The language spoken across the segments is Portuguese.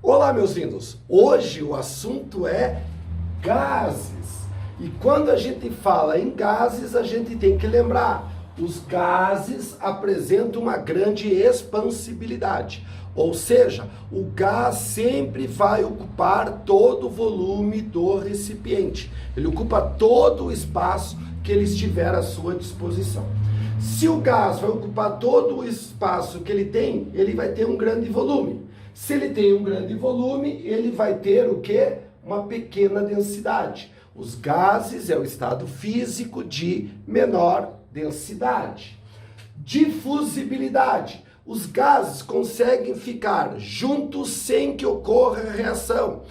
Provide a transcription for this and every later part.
Olá, meus lindos! Hoje o assunto é gases. E quando a gente fala em gases, a gente tem que lembrar, os gases apresentam uma grande expansibilidade. Ou seja, o gás sempre vai ocupar todo o volume do recipiente. Ele ocupa todo o espaço que ele estiver à sua disposição. Se o gás vai ocupar todo o espaço que ele tem, ele vai ter um grande volume. Se ele tem um grande volume, ele vai ter o quê? Uma pequena densidade. Os gases é o estado físico de menor densidade. Difusibilidade. Os gases conseguem ficar juntos sem que ocorra reação.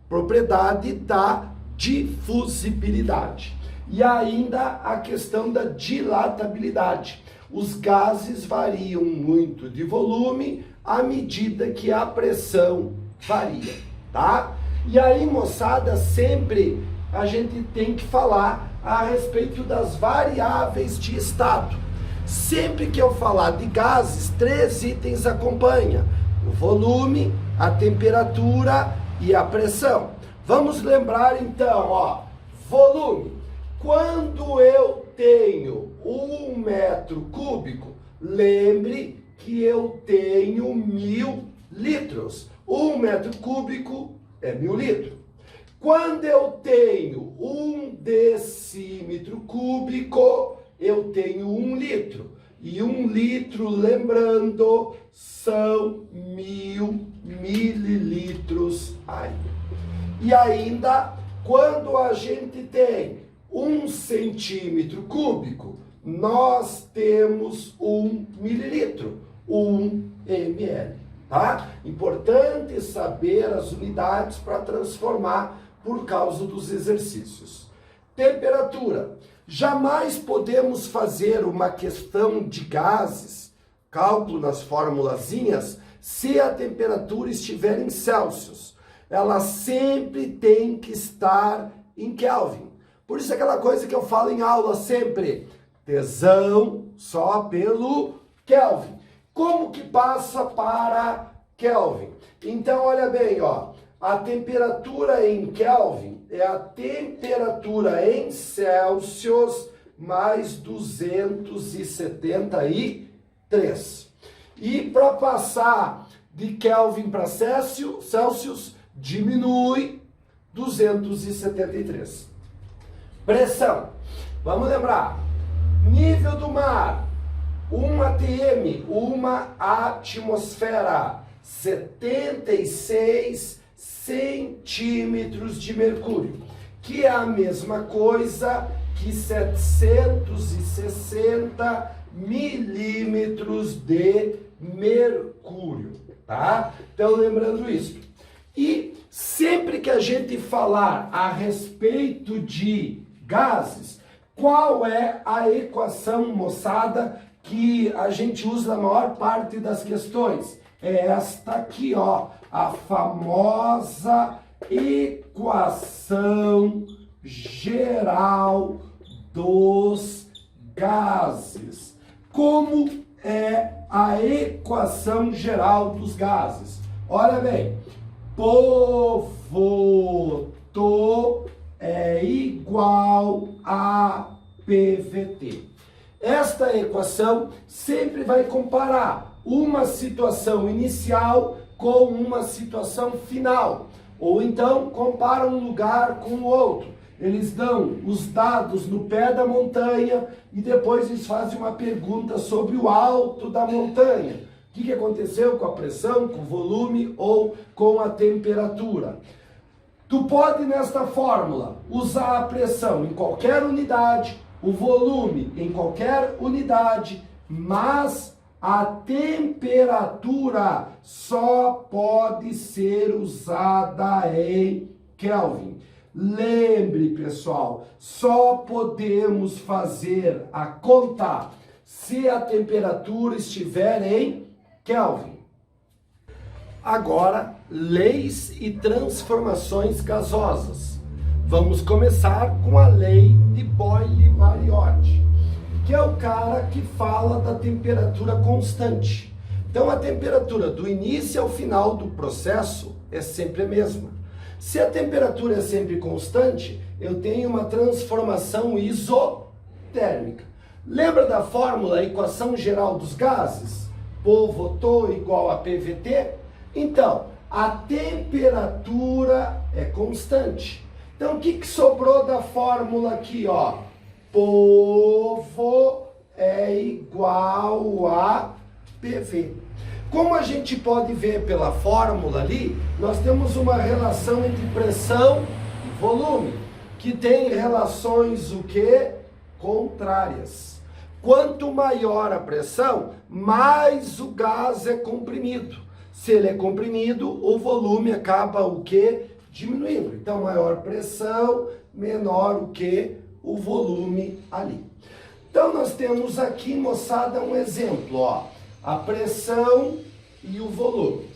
Propriedade da difusibilidade. E ainda a questão da dilatabilidade. Os gases variam muito de volume à medida que a pressão varia, tá? E aí, moçada, sempre a gente tem que falar a respeito das variáveis de estado. Sempre que eu falar de gases, 3 itens acompanham: o volume, a temperatura e a pressão. Vamos lembrar então, ó, volume. Quando eu tenho 1 metro cúbico, lembre que eu tenho 1000 litros. 1 metro cúbico é 1000 litros. Quando eu tenho 1 decímetro cúbico, eu tenho 1 litro. E 1 litro, lembrando, são 1000 mililitros aí. E ainda, quando a gente tem 1 centímetro cúbico, nós temos 1 mililitro, 1 ml, tá? Importante saber as unidades para transformar por causa dos exercícios. Temperatura. Jamais podemos fazer uma questão de gases, cálculo nas formulazinhas, se a temperatura estiver em Celsius. Ela sempre tem que estar em Kelvin. Por isso aquela coisa que eu falo em aula sempre, tesão só pelo Kelvin. Como que passa para Kelvin? Então, olha bem, ó, a temperatura em Kelvin é a temperatura em Celsius mais 273. E para passar de Kelvin para Celsius, diminui 273. Pressão. Vamos lembrar. Nível do mar, 1 atm, 1 atmosfera, 76 centímetros de mercúrio, que é a mesma coisa que 760 milímetros de mercúrio, tá? Então, lembrando isso. E sempre que a gente falar a respeito de gases, qual é a equação, moçada, que a gente usa na maior parte das questões? É esta aqui, ó, a famosa equação geral dos gases. Como é a equação geral dos gases? Olha bem, Povoto é igual a PVT. Esta equação sempre vai comparar uma situação inicial com uma situação final. Ou então compara um lugar com o outro. Eles dão os dados no pé da montanha e depois eles fazem uma pergunta sobre o alto da montanha. O que aconteceu com a pressão, com o volume ou com a temperatura? Tu pode, nesta fórmula, usar a pressão em qualquer unidade, o volume em qualquer unidade, mas a temperatura só pode ser usada em Kelvin. Lembre, pessoal, só podemos fazer a conta se a temperatura estiver em Kelvin. Agora, leis e transformações gasosas. Vamos começar com a lei de Boyle-Mariotti, que é o cara que fala da temperatura constante. Então, a temperatura do início ao final do processo é sempre a mesma. Se a temperatura é sempre constante, eu tenho uma transformação isotérmica. Lembra da fórmula, equação geral dos gases? Pô/Tô igual a PVT? Então, a temperatura é constante. Então, o que sobrou da fórmula aqui, ó? Pô é igual a PV. Como a gente pode ver pela fórmula ali, nós temos uma relação entre pressão e volume, que tem relações o quê? Contrárias. Quanto maior a pressão, mais o gás é comprimido. Se ele é comprimido, o volume acaba o quê? Diminuindo. Então, maior pressão, menor o quê? O volume ali. Então, nós temos aqui, moçada, um exemplo, ó. A pressão e o volume.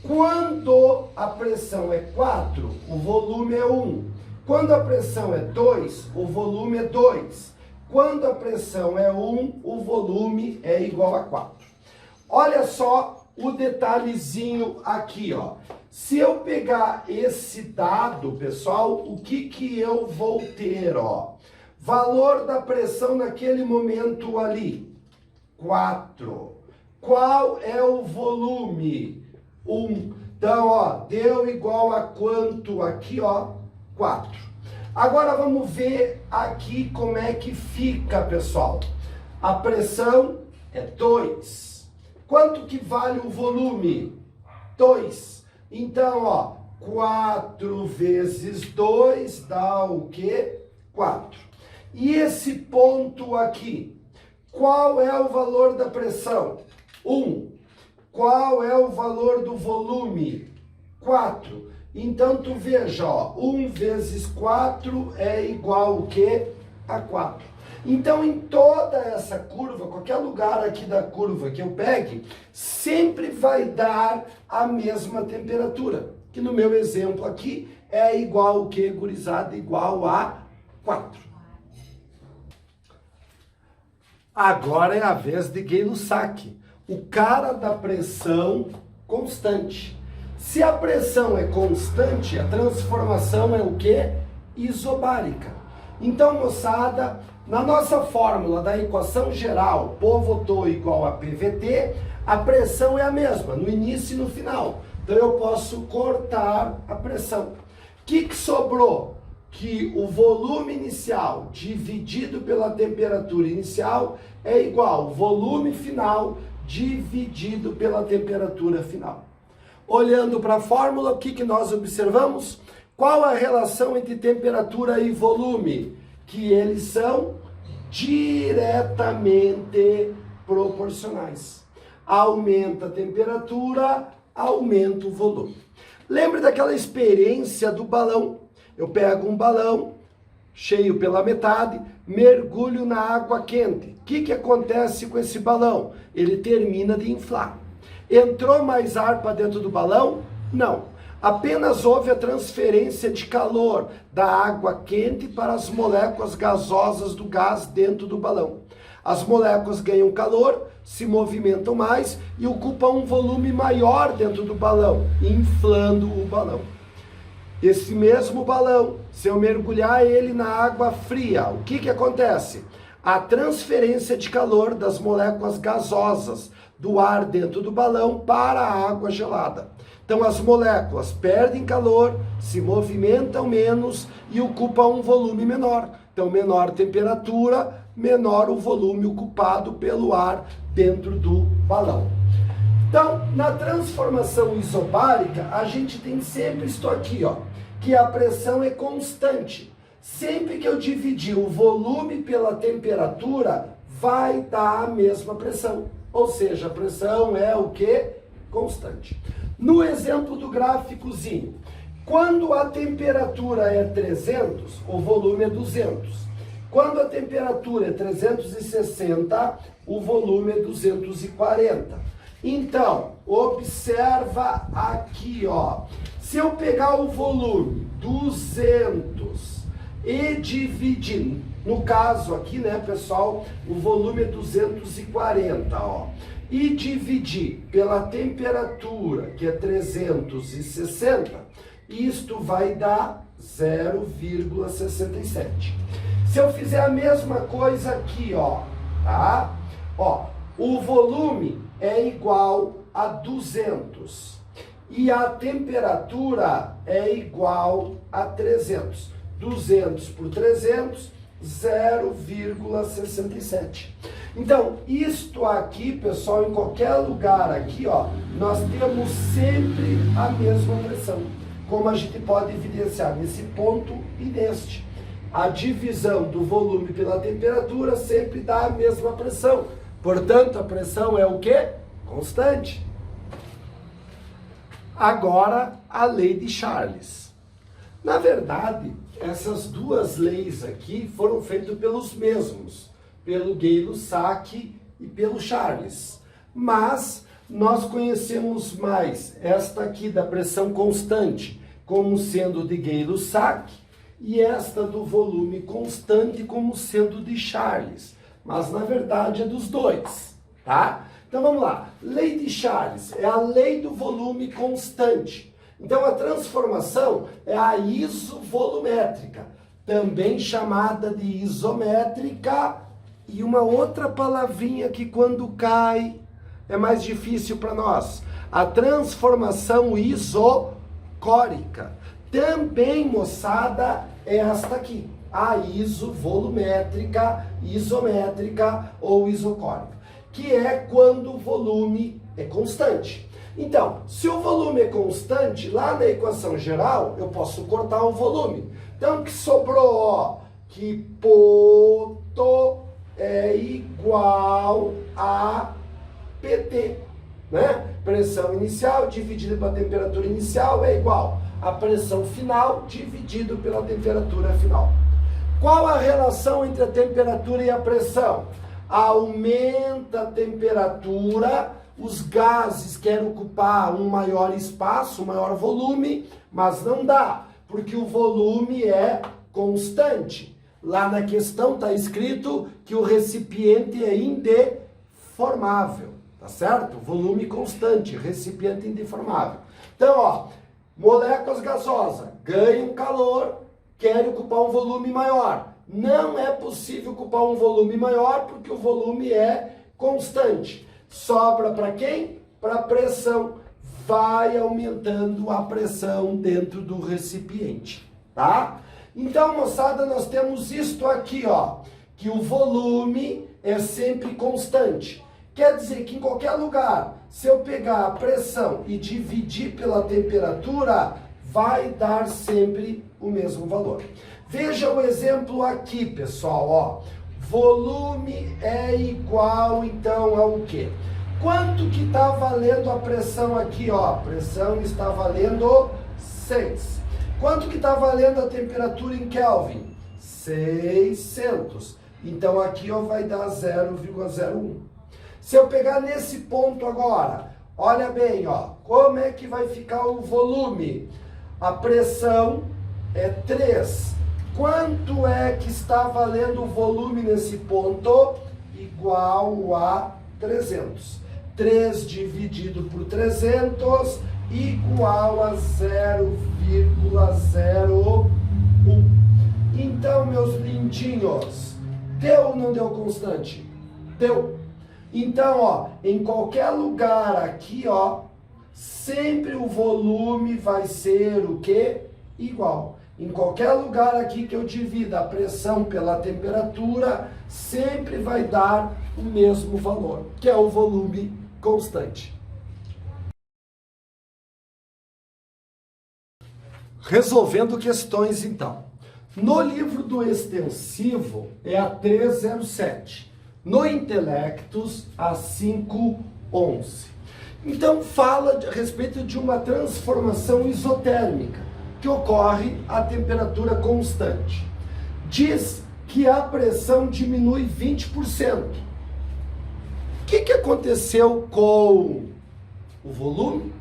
Quando a pressão é 4, o volume é 1. Quando a pressão é 2, o volume é 2. Quando a pressão é 1, o volume é igual a 4. Olha só o detalhezinho aqui, ó. Se eu pegar esse dado, pessoal, o que eu vou ter, ó? Valor da pressão naquele momento ali, 4. Qual é o volume? 1. Então, ó, deu igual a quanto aqui, ó? 4. Agora vamos ver aqui como é que fica, pessoal. A pressão é 2. Quanto que vale o volume? 2. Então, ó, 4 vezes 2 dá o quê? 4. E esse ponto aqui, qual é o valor da pressão? 1. Qual é o valor do volume? 4. Então, tu veja, ó, 1 vezes 4 é igual o quê? A 4. Então, em toda essa curva, qualquer lugar aqui da curva que eu pegue, sempre vai dar a mesma temperatura. Que no meu exemplo aqui é igual o quê, gurizada? Igual a 4. Agora é a vez de Gay-Lussac, o cara da pressão constante. Se a pressão é constante, a transformação é o quê? Isobárica. Então, moçada, na nossa fórmula da equação geral, Pô/Tô igual a PVT, a pressão é a mesma, no início e no final. Então, eu posso cortar a pressão. O que sobrou? Que o volume inicial dividido pela temperatura inicial é igual ao volume final dividido pela temperatura final. Olhando para a fórmula, o que nós observamos? Qual a relação entre temperatura e volume? Que eles são diretamente proporcionais. Aumenta a temperatura, aumenta o volume. Lembre daquela experiência do balão. Eu pego um balão cheio pela metade, mergulho na água quente. O que acontece com esse balão? Ele termina de inflar. Entrou mais ar para dentro do balão? Não. Apenas houve a transferência de calor da água quente para as moléculas gasosas do gás dentro do balão. As moléculas ganham calor, se movimentam mais e ocupam um volume maior dentro do balão, inflando o balão. Esse mesmo balão, se eu mergulhar ele na água fria, o que acontece? A transferência de calor das moléculas gasosas do ar dentro do balão para a água gelada. Então as moléculas perdem calor, se movimentam menos e ocupam um volume menor. Então menor temperatura, menor o volume ocupado pelo ar dentro do balão. Então, na transformação isobárica, a gente tem sempre isto aqui, ó, que a pressão é constante. Sempre que eu dividir o volume pela temperatura, vai dar a mesma pressão. Ou seja, a pressão é o quê? Constante. No exemplo do gráficozinho, quando a temperatura é 300, o volume é 200. Quando a temperatura é 360, o volume é 240. Então, observa aqui, ó. Se eu pegar o volume 200 e dividir, no caso aqui, né, pessoal, o volume é 240, ó. e dividir pela temperatura, que é 360, isto vai dar 0,67. Se eu fizer a mesma coisa aqui, ó, tá? Ó, o volume é igual a 200 e a temperatura é igual a 300. 200 por 300, 0,67. Então, isto aqui, pessoal, em qualquer lugar aqui, ó, nós temos sempre a mesma pressão, como a gente pode evidenciar nesse ponto e neste. A divisão do volume pela temperatura sempre dá a mesma pressão. Portanto, a pressão é o quê? Constante. Agora, a lei de Charles. Na verdade, essas duas leis aqui foram feitas pelos mesmos, pelo Gay-Lussac e pelo Charles. Mas nós conhecemos mais esta aqui da pressão constante como sendo de Gay-Lussac e esta do volume constante como sendo de Charles. Mas na verdade é dos dois, tá? Então vamos lá. Lei de Charles é a lei do volume constante. Então a transformação é a isovolumétrica, também chamada de isométrica, e uma outra palavrinha que quando cai é mais difícil para nós. A transformação isocórica. Também, moçada, é esta aqui. A isovolumétrica, isométrica ou isocórica, que é quando o volume é constante. Então, se o volume é constante, lá na equação geral, eu posso cortar o volume. Então, o que sobrou, ó, que poto é igual a PT, né? Pressão inicial dividida pela temperatura inicial é igual a pressão final dividido pela temperatura final. Qual a relação entre a temperatura e a pressão? Aumenta a temperatura, os gases querem ocupar um maior espaço, um maior volume, mas não dá, porque o volume é constante. Lá na questão está escrito que o recipiente é indeformável, tá certo? Volume constante, recipiente indeformável. Então, ó, moléculas gasosas ganham calor, querem ocupar um volume maior. Não é possível ocupar um volume maior porque o volume é constante. Sobra para quem? Para a pressão. Vai aumentando a pressão dentro do recipiente, tá? Então, moçada, nós temos isto aqui, ó, que o volume é sempre constante. Quer dizer que em qualquer lugar, se eu pegar a pressão e dividir pela temperatura, vai dar sempre o mesmo valor. Veja o exemplo aqui, pessoal, ó. Volume é igual, então, ao quê? Quanto que está valendo a pressão aqui, ó? A pressão está valendo 6. Quanto que está valendo a temperatura em Kelvin? 600. Então, aqui, ó, vai dar 0,01. Se eu pegar nesse ponto agora, olha bem, ó, como é que vai ficar o volume? A pressão é 3. Quanto é que está valendo o volume nesse ponto? Igual a 300. 3 dividido por 300 igual a 0,01. Então, meus lindinhos, deu ou não deu constante? Deu. Então, ó, em qualquer lugar aqui, ó, sempre o volume vai ser o quê? Igual. Em qualquer lugar aqui que eu divida a pressão pela temperatura, sempre vai dar o mesmo valor, que é o volume constante. Resolvendo questões, então. No livro do extensivo é a 307. No Intelectus, a 511. Então, fala a respeito de uma transformação isotérmica que ocorre a temperatura constante. Diz que a pressão diminui 20%. O que aconteceu com o volume?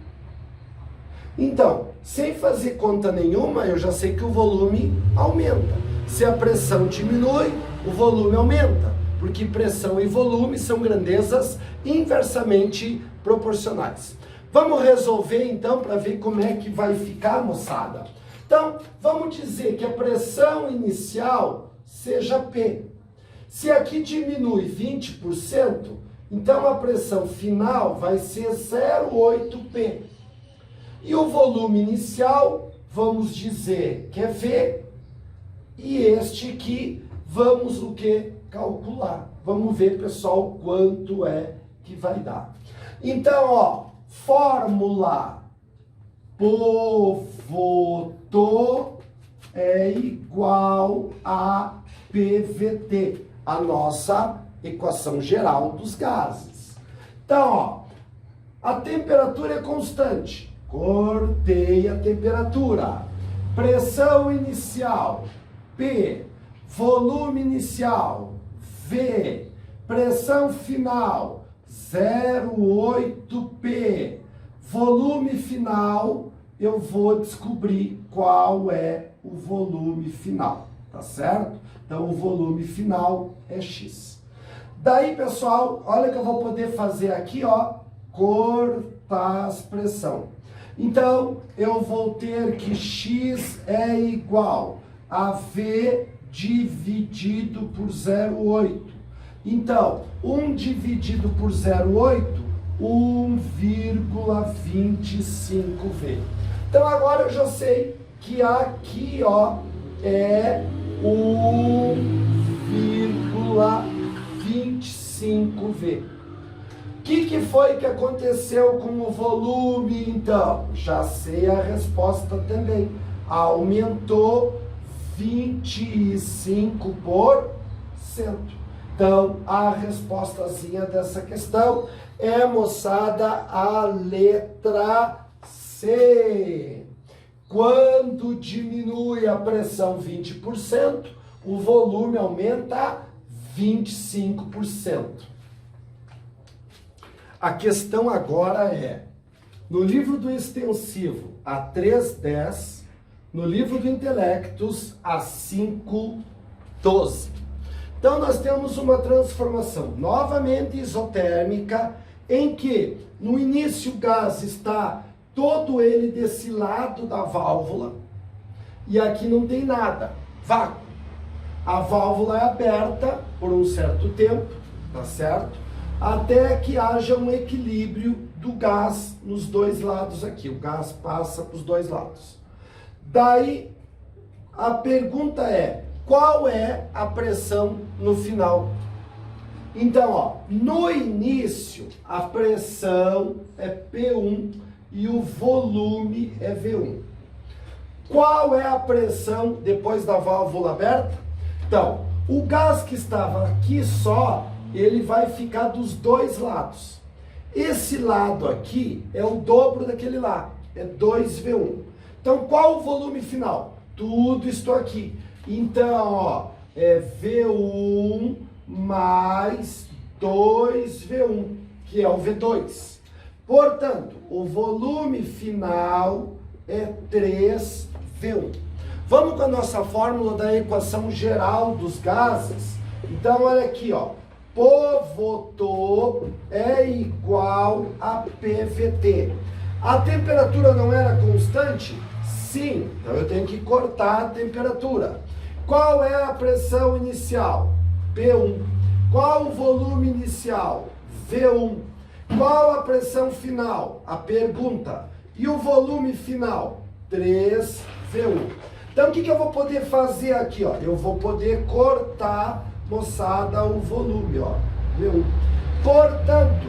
Então, sem fazer conta nenhuma, eu já sei que o volume aumenta. Se a pressão diminui, o volume aumenta. porque pressão e volume são grandezas inversamente proporcionais. Vamos resolver então para ver como é que vai ficar, moçada. Então, vamos dizer que a pressão inicial seja P. Se aqui diminui 20%, então a pressão final vai ser 0,8P. E o volume inicial, vamos dizer que é V, e este aqui, vamos o que? Calcular. Vamos ver, pessoal, quanto é que vai dar. Então, ó, fórmula Povoto é igual a PVT, a nossa equação geral dos gases. Então, ó, a temperatura é constante. Cortei a temperatura. Pressão inicial, P. Volume inicial, V. Pressão final, 0,8P. Volume final, eu vou descobrir qual é o volume final, tá certo? Então, o volume final é X. Daí, pessoal, olha que eu vou poder fazer aqui, ó, cortar as pressão. Então, eu vou ter que X é igual a V dividido por 0,8. Então, 1 dividido por 0,8, 1,25V. Então, agora eu já sei que aqui, ó, é 1,25V. O que foi que aconteceu com o volume, então? Já sei a resposta também. Aumentou 25%. Então, a respostazinha dessa questão é, moçada, a letra C. Quando diminui a pressão 20%, o volume aumenta 25%. A questão agora é, no livro do extensivo, a 310, no livro do Intelectus, a 512. Então, nós temos uma transformação novamente isotérmica, em que, no início, o gás está todo ele desse lado da válvula, e aqui não tem nada, vácuo. A válvula é aberta por um certo tempo, tá certo? Até que haja um equilíbrio do gás nos dois lados aqui. O gás passa para os dois lados. Daí, a pergunta é, qual é a pressão no final? Então, ó, no início, a pressão é P1 e o volume é V1. Qual é a pressão depois da válvula aberta? Então, o gás que estava aqui só, ele vai ficar dos dois lados. Esse lado aqui é o dobro daquele lá, é 2V1. Então, qual o volume final? Tudo isto aqui. Então, ó, é V1 mais 2V1, que é o V2. Portanto, o volume final é 3V1. Vamos com a nossa fórmula da equação geral dos gases. Então, olha aqui, ó. Povoto é igual a PVT. A temperatura não era constante? Sim, então eu tenho que cortar a temperatura. Qual é a pressão inicial? P1. Qual o volume inicial? V1. Qual a pressão final? A pergunta. E o volume final? 3V1. Então, o que eu vou poder fazer aqui, ó? Eu vou poder cortar, moçada, o volume, ó. V1. Portanto,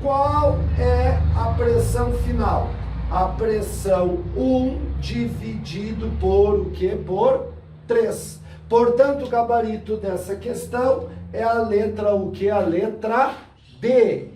qual é a pressão final? A pressão 1 dividido por o quê? Por 3. Portanto, o gabarito dessa questão é a letra o quê? A letra B.